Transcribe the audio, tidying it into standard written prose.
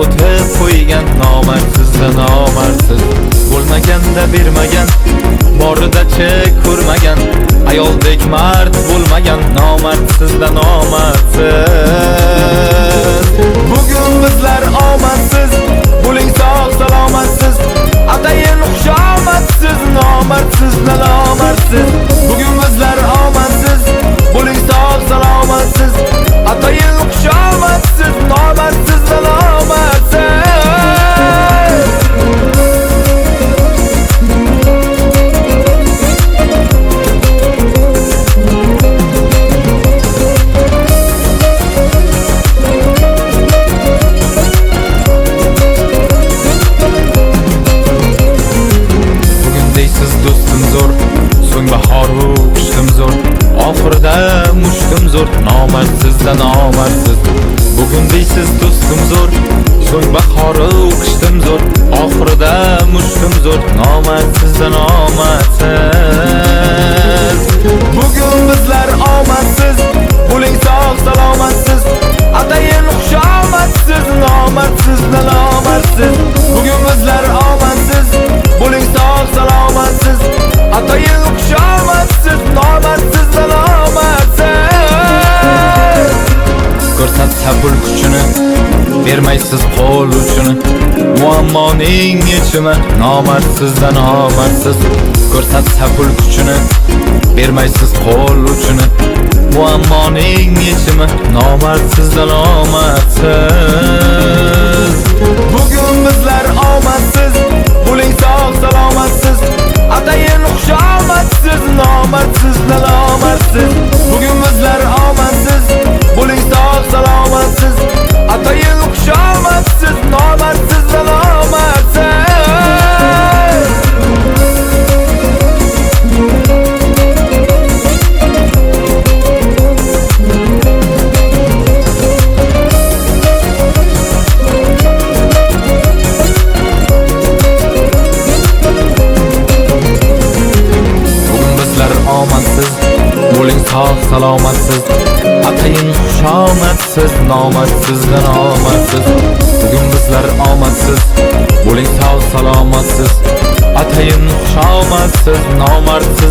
o'tib qo'ygan nomardsizda nomarsiz bo'lmaganda bermagan borida-chi ko'rmagan ayoldek mard bo'lmagan nomardsizda nomarsiz. Bugun bizlar omadsiz, bo'ling sog' salomatsiz, atayin xushomadsiz, nomardsizda nomarsiz. Bugun bizlar omadsiz, bo'ling sog' salomatsiz, atayin xushomadsiz, nomardsizda nomarsiz. Oxirida mushtim zo'r, nomardsizda nomarsiz. Bugun deysiz do'stim zo'r, so'ng bahori qishtim zo'r. Oxirida mushtim zo'r, nomardsizda nomarsiz. Bugun bizlar omadsiz, bo'ling sog' salomatsiz, atayin xushomadsiz, nomardsizda nomarsiz. Bugun bizlar omadsiz, bo'ling sog' salomatsiz, atayin xushomadsiz, nomardsizda nomarsiz. Ko'rsatsa pul kuchini, bermaysiz qo'l uchini, muammoning yechimi nomardsizda nomarsiz. Ko'rsatsa pul kuchini, bermaysiz qo'l uchini, muammoning yechimi nomardsizda nomarsiz. Bugun bizlar omadsiz, bo'ling sog' salomatsiz, atayin xushomadsiz, nomardsizda nomarsiz. Bugun bizlar omadsiz, bo'ling sog' salomatsiz, atayin xushomadsiz, nomardsizda nomarsiz. Bo'ling sog' salomatsiz, atayin xushomadsiz, nomardsizda nomarsiz. Bugun bizlar omadsiz, bo'ling sog' salomatsiz, atayin xushomadsiz, nomarsiz.